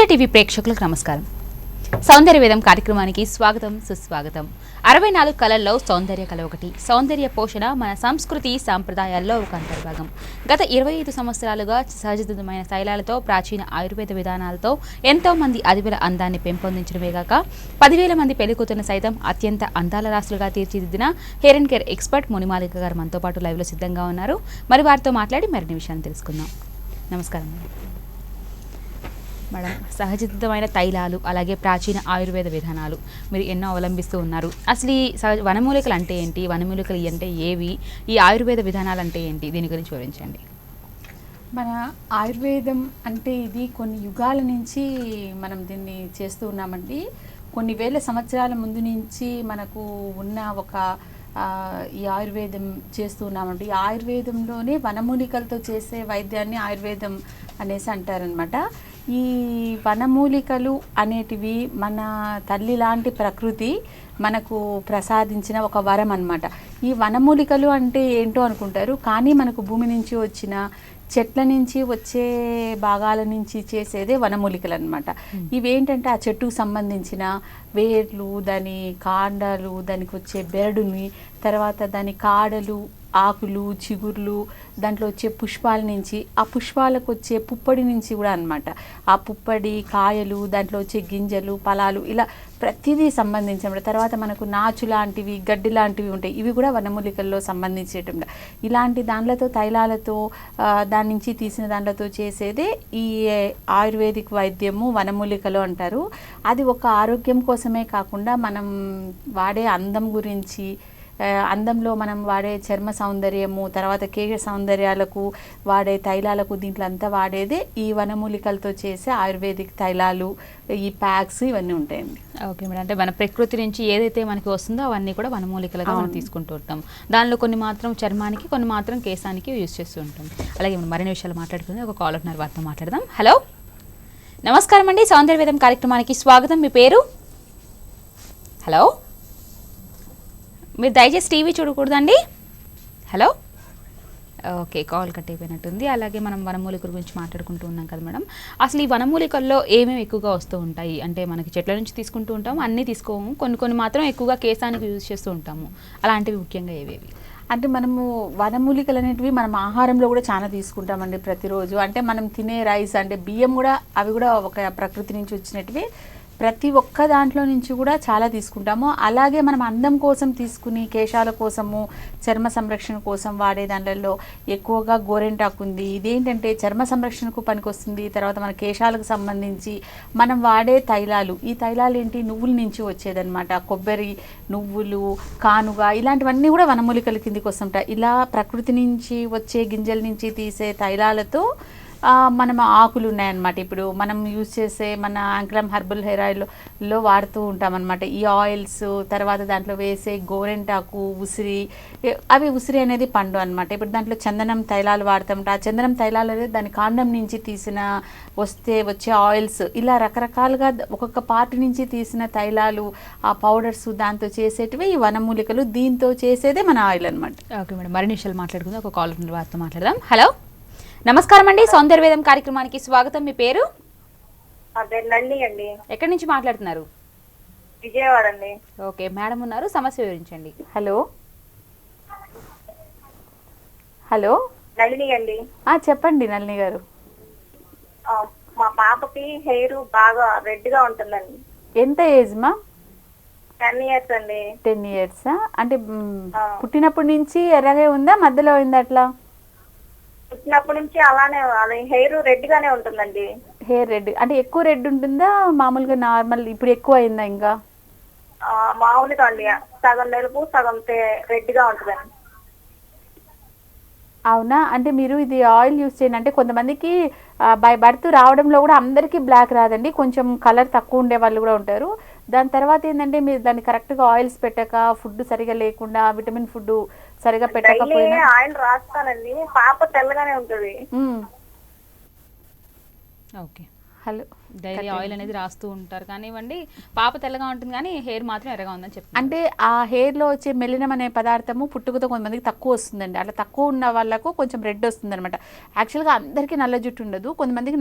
TV ప్రేక్షకులకు నమస్కారం. సౌందర్య వేదం కార్యక్రమానికి స్వాగతం, సుస్వాగతం. 64 కళల్లో సౌందర్య కళ ఒకటి. సౌందర్య పోషణ మన సంస్కృతి సాంప్రదాయాల్లో ఒక అంతర్భాగం. గత 25 సంవత్సరాలుగా సహజసిద్ధమైన తైలాలతో, ప్రాచీన ఆయుర్వేద విధానాలతో ఎంతో మంది అదివల అందాన్ని పెంపొందించడమే గాక 10,000 మంది పెళ్లికూతురును సైతం అత్యంత అందాల రాసులుగా తీర్చిదిద్దిన హెయిర్ అండ్ కేర్ ఎక్స్పర్ట్ మునిమాలిక గారు మనతో పాటు లైవ్లో సిద్ధంగా ఉన్నారు. మరి వారితో మాట్లాడి మరిన్ని విషయాలు తెలుసుకుందాం. నమస్కారం మేడం. సహజసిద్ధమైన తైలాలు, అలాగే ప్రాచీన ఆయుర్వేద విధానాలు మీరు ఎన్నో అవలంబిస్తూ ఉన్నారు. అసలు ఈ వనమూలికలు అంటే ఏంటి, వనమూలికలు అంటే ఏవి, ఈ ఆయుర్వేద విధానాలు అంటే ఏంటి, దీని గురించి వివరించండి. మన ఆయుర్వేదం అంటే ఇది కొన్ని యుగాల నుంచి మనం దీన్ని చేస్తూ ఉన్నామండి. కొన్ని వేల సంవత్సరాల ముందు నుంచి మనకు ఉన్న ఒక ఈ ఆయుర్వేదం చేస్తూ ఉన్నామండి. ఈ ఆయుర్వేదంలోనే వనమూలికలతో చేసే వైద్యాన్ని ఆయుర్వేదం అనేసి అంటారనమాట. ఈ వనమూలికలు అనేటివి మన తల్లి లాంటి ప్రకృతి మనకు ప్రసాదించిన ఒక వరం అన్నమాట. ఈ వనమూలికలు అంటే ఏంటో అనుకుంటారు, కానీ మనకు భూమి నుంచి వచ్చిన చెట్ల నుంచి వచ్చే భాగాల నుంచి చేసేదే వనమూలికలు అనమాట. ఇవేంటంటే ఆ చెట్టుకు సంబంధించిన వేర్లు, దాని కాండాలు, దానికి వచ్చే బెరడుని, తర్వాత దాని కాడలు, ఆకులు, చిగుర్లు, దాంట్లో వచ్చే పుష్పాల నుంచి, ఆ పుష్పాలకు వచ్చే పుప్పడి నుంచి కూడా అనమాట. ఆ పుప్పడి, కాయలు, దాంట్లో వచ్చే గింజలు, ఫలాలు, ఇలా ప్రతిదీ సంబంధించిన తర్వాత మనకు నాచు లాంటివి, గడ్డి లాంటివి ఉంటాయి. ఇవి కూడా వనమూలికల్లో సంబంధించేటువంటి ఇలాంటి దాంట్లతో, తైలాలతో, దాని నుంచి తీసిన దాంట్లతో చేసేదే ఈ ఆయుర్వేదిక్ వైద్యము, వనమూలికలు అంటారు. అది ఒక ఆరోగ్యం కోసమే కాకుండా మనం వాడే అందం గురించి, అందంలో మనం వాడే చర్మ సౌందర్యము, తర్వాత కేశ సౌందర్యాలకు వాడే తైలాలకు, దీంట్లో అంతా వాడేదే ఈ వనమూలికలతో చేసే ఆయుర్వేదిక్ తైలాలు, ఈ ప్యాక్స్ ఇవన్నీ ఉంటాయండి. Okay madam. అంటే మన ప్రకృతి నుంచి ఏదైతే మనకి వస్తుందో అవన్నీ కూడా వనమూలికలుగా మనం తీసుకుంటూ ఉంటాం. దానిలో కొన్ని మాత్రం చర్మానికి, కొన్ని మాత్రం కేశానికి యూజ్ చేస్తూ ఉంటాం. అలాగే మరిన్ని విషయాలు మాట్లాడుకుని ఒక కాల్ ఉన్నారు, వారితో మాట్లాడదాం. హలో, నమస్కారం అండి. సౌందర్య వేదం కార్యక్రమానికి స్వాగతం. మీ పేరు? హలో, మీరు దయచేసి టీవీ చూడకూడదండి. హలో, ఓకే, కాల్ కట్ అయిపోయినట్టుంది. అలాగే మనం వనమూలికల గురించి మాట్లాడుకుంటూ ఉన్నాం కదా మేడం. అసలు ఈ వనమూలికల్లో ఏమేమి ఎక్కువగా వస్తూ ఉంటాయి? అంటే మనకి చెట్ల నుంచి తీసుకుంటూ ఉంటాము, అన్నీ తీసుకోము, కొన్ని మాత్రం ఎక్కువగా కేశానికి యూజ్ చేస్తూ ఉంటాము. అలాంటివి ముఖ్యంగా ఏవేవి? అంటే మనము వనమూలికలు అనేటివి మనం ఆహారంలో కూడా చాలా తీసుకుంటామండి ప్రతిరోజు. అంటే మనం తినే రైస్, అంటే బియ్యం కూడా, అవి కూడా ఒక ప్రకృతి నుంచి వచ్చినటివి. ప్రతి ఒక్క దాంట్లో నుంచి కూడా చాలా తీసుకుంటాము. అలాగే మనం అందం కోసం తీసుకుని, కేశాల కోసము, చర్మ సంరక్షణ కోసం వాడే దాంట్లో ఎక్కువగా గోరెంటాకు ఉంది. ఇదేంటంటే చర్మ సంరక్షణకు పనికొస్తుంది. తర్వాత మన కేశాలకు సంబంధించి మనం వాడే తైలాలు, ఈ తైలాలు ఏంటి, నువ్వుల నుంచి వచ్చేదన్నమాట. కొబ్బరి, నువ్వులు, కానుగ, ఇలాంటివన్నీ కూడా వనమూలికల కిందికి వస్తుంటాయి. ఇలా ప్రకృతి నుంచి వచ్చే గింజల నుంచి తీసే తైలాలతో మనం ఆకులు ఉన్నాయన్నమాట. ఇప్పుడు మనం యూజ్ చేసే మన యాంక్రమ్ హెర్బల్ హెయిర్ ఆయిల్లో వాడుతూ ఉంటామన్నమాట ఈ ఆయిల్స్. తర్వాత దాంట్లో వేసే గోరెంటాకు, ఉసిరి, అవి ఉసిరి అనేది పండు అనమాట. ఇప్పుడు దాంట్లో చందనం తైలాలు వాడతామంట. ఆ చందనం తైలాలు అనేది దాని కాండం నుంచి తీసిన వచ్చే ఆయిల్స్, ఇలా రకరకాలుగా ఒక్కొక్క పార్టీ నుంచి తీసిన తైలాలు, ఆ పౌడర్స్, దాంతో చేసేటివి ఈ వనమూలికలు. దీంతో చేసేదే మన ఆయిల్ అనమాట. ఓకే మేడం, మరిన్ని విషయాలు మాట్లాడుకుందాం. ఒక కాల్ ఉన్న వారితో మాట్లాడదాం. హలో, నమస్కారం అండి. సౌందర్య వేదం కార్యక్రమానికి స్వాగతం. మీ పేరు? అండి. ఎక్కడి నుంచి మాట్లాడుతున్నారు? విజయవాడ అండి. ఓకే మేడం ఉన్నారు, సమస్య వివరించండి. హలో హలో నళిని అండి. చెప్పండి నళిని గారు. మా పాపకి హెయిర్ బాగా రెడ్ గా ఉంటుందండి. ఎంత ఏజ్ మా? 10 years అండి. 10 years. అంటే పుట్టినప్పటి నుంచి ఎర్రగా ఉందా, మధ్యలో అయిందా? అట్లా పుట్టినప్పటి నుంచి అలానే, హెయిర్ రెడ్ గానే ఉంటుందండి. హెయిర్ రెడ్ అంటే ఎక్కువ రెడ్ ఉంటుందా, మామూలుగా నార్మల్? ఇప్పుడు ఎక్కువ అయిందా? ఇంకా మామూలుగా అండి, సగం నలుపు సగం రెడ్ గా ఉంటుందండి. అవునా? అంటే మీరు ఇది ఆయిల్ యూస్ చేయండి. అంటే కొంతమందికి బై బర్త్ రావడంలో కూడా అందరికీ బ్లాక్ రాదండి, కొంచెం కలర్ తక్కువ ఉండే వాళ్ళు కూడా ఉంటారు. దాని తర్వాత ఏంటంటే మీరు దాన్ని కరెక్ట్గా ఆయిల్స్ పెట్టక, ఫుడ్ సరిగా లేకుండా, విటమిన్ ఫుడ్ సరిగా పెట్టకపోయినా ఆయిల్ రాస్తానండి. పాప తెల్లగానే ఉంటుంది. ఓకే, హలో డైలీ ఆయిల్ అనేది రాస్తూ ఉంటారు కానివ్వండి. పాప తెల్లగా ఉంటుంది కానీ హెయిర్ మాత్రం ఎర్రగా ఉందని చెప్తారు. అంటే ఆ హెయిర్లో వచ్చే మెలినం అనే పదార్థము పుట్టుకతో కొంతమందికి తక్కువ వస్తుందండి. అట్లా తక్కువ ఉన్న వాళ్ళకు కొంచెం రెడ్ వస్తుంది అనమాట. యాక్చువల్గా అందరికీ నల్ల జుట్టు ఉండదు, కొంతమందికి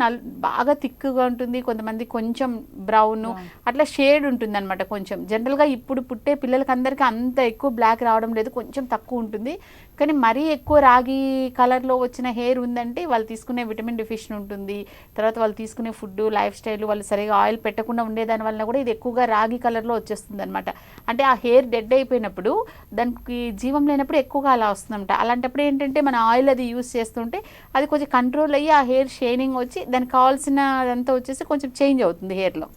బాగా థిక్గా ఉంటుంది, కొంతమంది కొంచెం బ్రౌన్ అట్లా షేడ్ ఉంటుంది అనమాట. కొంచెం జనరల్గా ఇప్పుడు పుట్టే పిల్లలకి అందరికీ అంత ఎక్కువ బ్లాక్ రావడం లేదు, కొంచెం తక్కువ ఉంటుంది. కానీ మరీ ఎక్కువ రాగి కలర్లో వచ్చిన హెయిర్ ఉందంటే వాళ్ళు తీసుకునే విటమిన్ డెఫిషియన్ ఉంటుంది, తర్వాత వాళ్ళు తీసుకునే ఫుడ్ లైఫ్ స్టైల్, వాళ్ళు సరిగా ఆయిల్ పెట్టకుండా ఉండేదాని వల్ల కూడా ఇది ఎక్కువగా రాగి కలర్లో వచ్చేస్తుంది అనమాట. అంటే ఆ హెయిర్ డెడ్ అయిపోయినప్పుడు దానికి జీవం లేనప్పుడు ఎక్కువగా అలా వస్తుందన్నమాట. అలాంటప్పుడు ఏంటంటే మన ఆయిల్ అది యూస్ చేస్తుంటే అది కొంచెం కంట్రోల్ అయ్యి ఆ హెయిర్ షైనింగ్ వచ్చి దానికి కావాల్సినదంతా వచ్చేసి కొంచెం చేంజ్ అవుతుంది హెయిర్లో.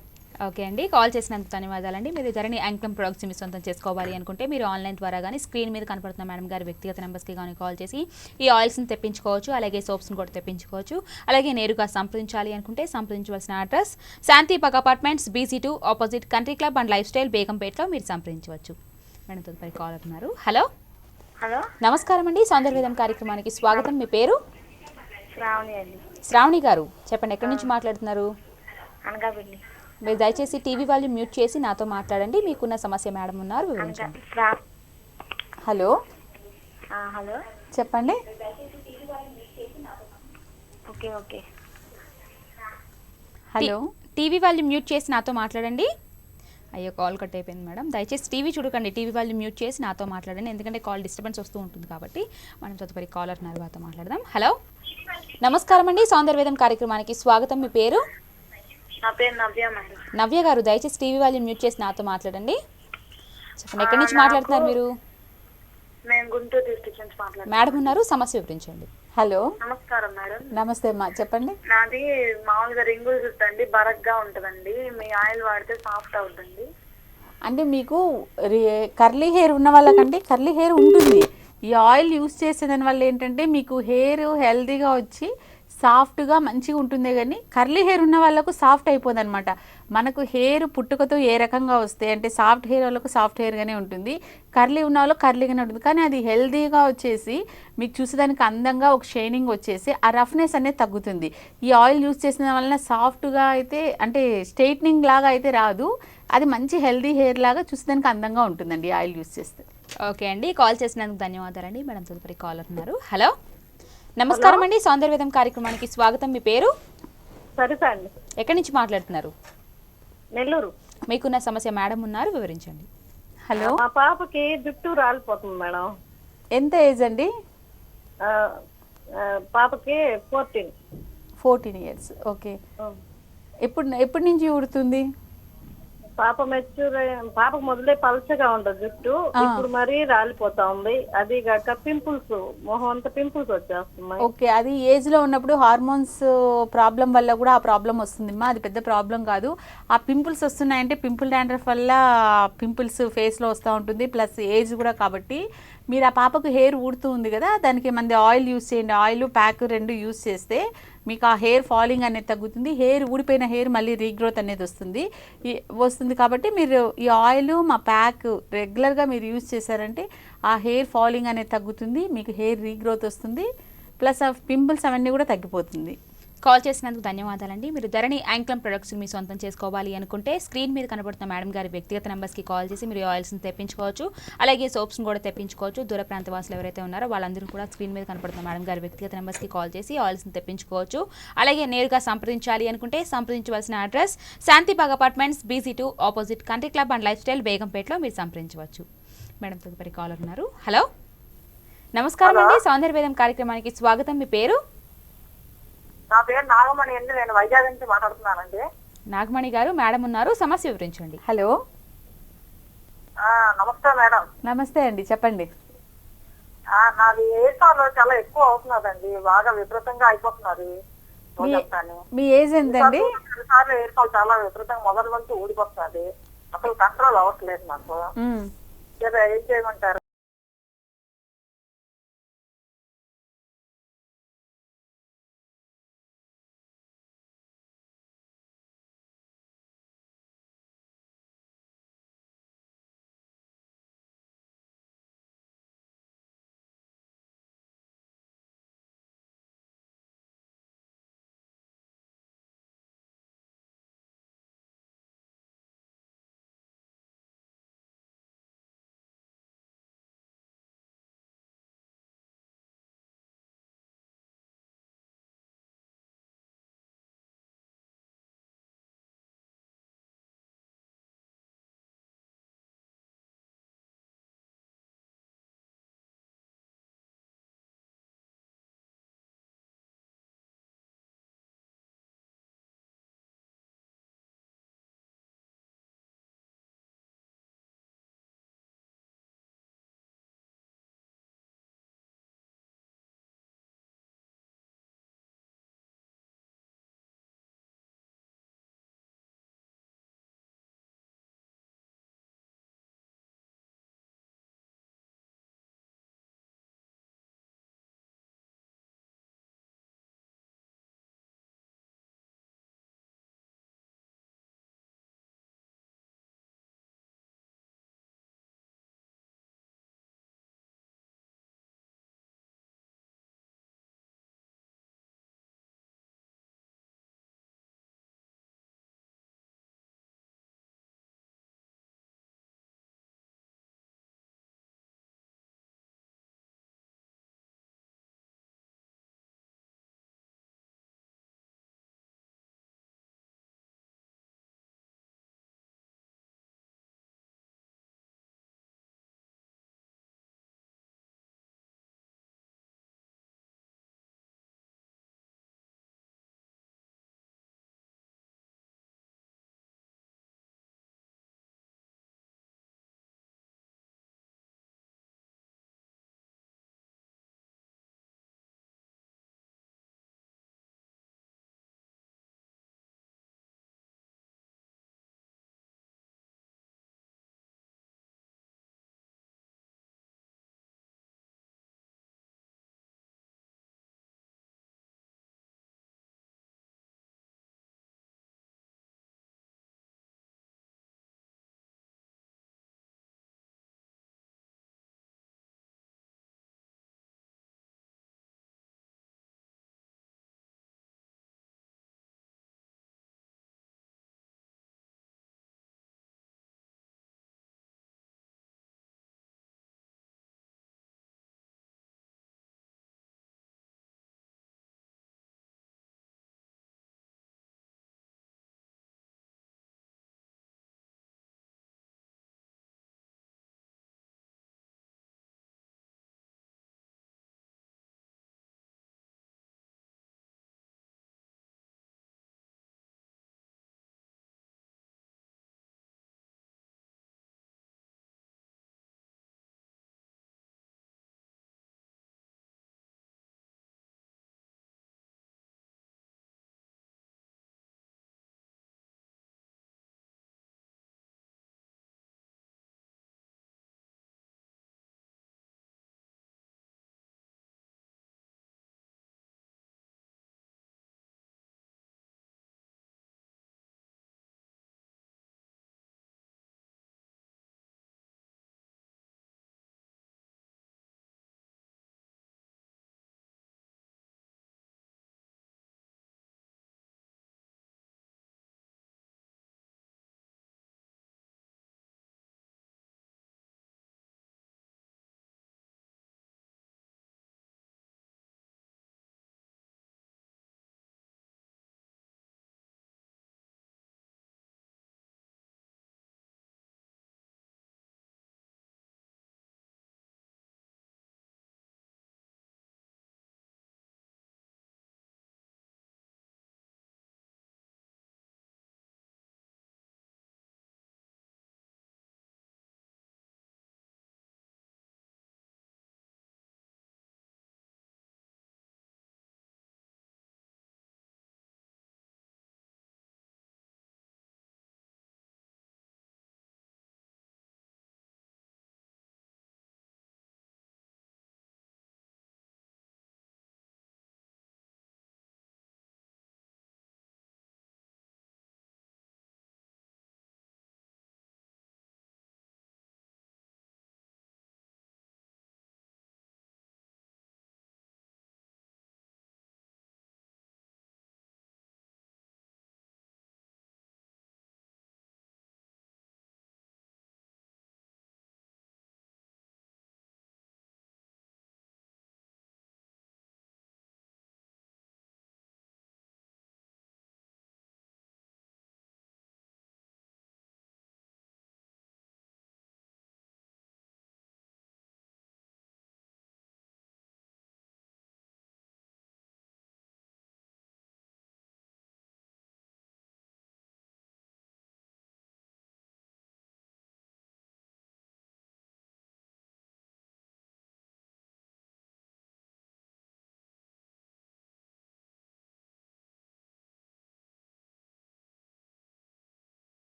ఓకే అండి, కాల్ చేసినందుకు ధన్యవాదాలండి. మీరు ధరణి యాంక్లమ్ ప్రొడక్ట్స్ మీ సొంతం చేసుకోవాలి అనుకుంటే మీరు ఆన్లైన్ ద్వారా కానీ స్క్రీన్ మీద కనపడుతున్న మేడం గారి వ్యక్తిగత నెంబర్స్కి కానీ కాల్ చేసి ఈ ఆయిల్స్ని తెప్పించుకోవచ్చు, అలాగే సోప్స్ని కూడా తెప్పించుకోవచ్చు. అలాగే నేరుగా సంప్రదించాలి అనుకుంటే సంప్రదించవలసిన అడ్రస్ శాంతి పగ్ apartments, BC2 opposite country club and lifestyle, బేగంపేటలో మీరు సంప్రదించవచ్చు. మేడం తదుపరి కాల్ అవుతున్నారు. హలో హలో, నమస్కారం అండి, సౌందర్యవేదం కార్యక్రమానికి స్వాగతం. మీ పేరు? శ్రావణి అండి. శ్రావణి గారు, చెప్పండి ఎక్కడి నుంచి మాట్లాడుతున్నారు? అనకాపల్లి. మీరు దయచేసి టీవీ వాల్యూమ్ మ్యూట్ చేసి నాతో మాట్లాడండి. మీకున్న సమస్య మేడం ఉన్నారు, వివరించండి. హలో హలో, చెప్పండి. Okay okay. Hello, TV volume mute చేసి నాతో మాట్లాడండి. అయ్యో, కాల్ కట్ అయిపోయింది మేడం. దయచేసి టీవీ చూడకండి, టీవీ వాల్యూమ్ మ్యూట్ చేసి నాతో మాట్లాడండి, ఎందుకంటే కాల్ డిస్టర్బెన్స్ వస్తూ ఉంటుంది కాబట్టి. మనం తదుపరి కాలర్ నర్వాతో మాట్లాడదాం. హలో, నమస్కారం అండి, సౌందర్యవేదం కార్యక్రమానికి స్వాగతం. మీ పేరు? నా పేరు నవ్య మేడం. నవ్య గారు, దయచేసి టీవీ వాల్యూమ్ మ్యూట్ చేసి నాతో మాట్లాడండి. చెప్పండి, ఎక్కడి నుంచి మాట్లాడుతున్నారు మీరు? మేము గుంటూరు డిస్ట్రిక్ట్ నుంచి మాట్లాడుతున్నాం. మేడం ఉన్నారు, సమస్య వివరించండి. హలో, నమస్కారం మేడం. నమస్తే అమ్మా, చెప్పండి. నాది మామూలుగా రింగులు చుట్టండి, బరగ్గా ఉంటుందండి. మీ ఆయిల్ వాడితే సాఫ్ట్ అవుతుంది. అంటే మీకు కర్లీ హెయిర్ ఉన్న వాళ్ళకంటే కర్లీ హెయిర్ ఉంటుంది. ఈ ఆయిల్ యూస్ చేసేదాని వల్ల ఏంటంటే మీకు హెయిర్ హెల్తీగా వచ్చి సాఫ్ట్గా మంచిగా ఉంటుంది. కానీ కర్లీ హెయిర్ ఉన్న వాళ్ళకు సాఫ్ట్ అయిపోదు అనమాట. మనకు హెయిర్ పుట్టుకతో ఏ రకంగా వస్తే అంటే సాఫ్ట్ హెయిర్ వాళ్ళకు సాఫ్ట్ హెయిర్గానే ఉంటుంది, కర్లీ ఉన్న వాళ్ళకు కర్లీగానే ఉంటుంది. కానీ అది హెల్తీగా వచ్చేసి మీకు చూసేదానికి అందంగా ఒక షైనింగ్ వచ్చేసి ఆ రఫ్నెస్ అనేది తగ్గుతుంది. ఈ ఆయిల్ యూస్ చేసిన వలన సాఫ్ట్గా అయితే అంటే స్ట్రైట్నింగ్ లాగా అయితే రాదు, అది మంచి హెల్తీ హెయిర్ లాగా చూసేదానికి అందంగా ఉంటుందండి ఆయిల్ యూస్ చేస్తే. ఓకే అండి, కాల్ చేసినందుకు ధన్యవాదాలండి. మేడం తదుపరి కాలర్ ఉన్నారు. హలో, నమస్కారం అండి, సౌందర్యవేదం కార్యక్రమానికి స్వాగతం. మీ పేరు? సరిత అండి. ఎక్కడి నుంచి మాట్లాడుతున్నారు? నెల్లూరు. మీకున్న సమస్య మేడం ఉన్నారు, వివరించండి. హలో, మా పాపకి జుట్టు రాలిపోతుంది మేడం. ఎంత ఏజ్ అండి? పాపకి 14 years. ఓకే, ఎప్పటి నుంచి ఊడుతుంది? పాప మెచ్యూర్ పాపకు మొదలే పల్చగా ఉంటుంది జుట్టు, ఇప్పుడు మరీ రాలిపోతా ఉంది. అది కాక పింపుల్స్, మొహం అంతా పింపుల్స్ వచ్చేస్తున్నాయి. ఓకే, అది ఏజ్ లో ఉన్నప్పుడు హార్మోన్స్ ప్రాబ్లం వల్ల కూడా ఆ ప్రాబ్లం వస్తుంది అమ్మా. అది పెద్ద ప్రాబ్లం కాదు. ఆ పింపుల్స్ వస్తున్నాయంటే పింపుల్ డాండ్రఫ్ వల్ల పింపుల్స్ ఫేస్ లో వస్తూ ఉంటుంది, ప్లస్ ఏజ్ కూడా. కాబట్టి మీరు ఆ పాపకు హెయిర్ ఊడుతూ ఉంది కదా, దానికి మంది ఆయిల్ యూస్ చేయండి. ఆయిల్ ప్యాక్ 2 యూస్ చేస్తే మీకు ఆ హెయిర్ ఫాలింగ్ అనేది తగ్గుతుంది. హెయిర్ ఊడిపోయిన హెయిర్ మళ్ళీ రీగ్రోత్ అనేది వస్తుంది. కాబట్టి మీరు ఈ ఆయిల్ మా ప్యాక్ రెగ్యులర్గా మీరు యూస్ చేశారంటే ఆ హెయిర్ ఫాలింగ్ అనేది తగ్గుతుంది, మీకు హెయిర్ రీగ్రోత్ వస్తుంది, ప్లస్ ఆ పింపుల్స్ అవన్నీ కూడా తగ్గిపోతుంది. కాల్ చేసినందుకు ధన్యవాదాలండి. మీరు ధరణి యాంక్లమ్ ప్రొడక్ట్స్ మీ సొంతం చేసుకోవాలి అనుకుంటే స్క్రీన్ మీద కనబడుతున్న మేడం గారి వ్యక్తిగత నెంబర్స్కి కాల్ చేసి మీరు ఆయిల్స్ని తెప్పించుకోవచ్చు, అలాగే సోప్స్ని కూడా తెప్పించుకోవచ్చు. దూర ప్రాంత వాసులు ఎవరైతే ఉన్నారో వాళ్ళందరూ కూడా స్క్రీన్ మీద కనబడుతున్న మేడం గారి వ్యక్తిగత నెంబర్స్కి కాల్ చేసి ఆయిల్స్ని తెప్పించుకోవచ్చు. అలాగే నేరుగా సంప్రదించాలి అనుకుంటే సంప్రదించవలసిన అడ్రస్ శాంతి పగ్ apartments, BC2 opposite country club and lifestyle, బేగంపేటలో మీరు సంప్రదించవచ్చు. మేడం తదుపరి కాలర్ ఉన్నారు. హలో, నమస్కారం అండి, సౌందర్యవేదం కార్యక్రమానికి స్వాగతం. మీ పేరు? నా పేరు నాగమణి అండి, నేను వైజాగ్ నుంచి మాట్లాడుతున్నానండి. నాగమణి గారు, మేడం ఉన్నారు, సమస్య వివరించండి. హలో, నమస్తే మేడం. నమస్తే అండి, చెప్పండి. నాది హెయిర్ ఫాల్ చాలా ఎక్కువ అవుతున్నదండి, బాగా విపరీతంగా అయిపోతున్నది. మీ ఏజ్ ఎంతండి? హెయిర్ ఫాల్ చాలా విపరీతంగా మొదటి వంతు ఊడిపోతున్నది, అసలు కంట్రోల్ అవ్వట్లేదు నాకు. ఏం చేయమంటారు?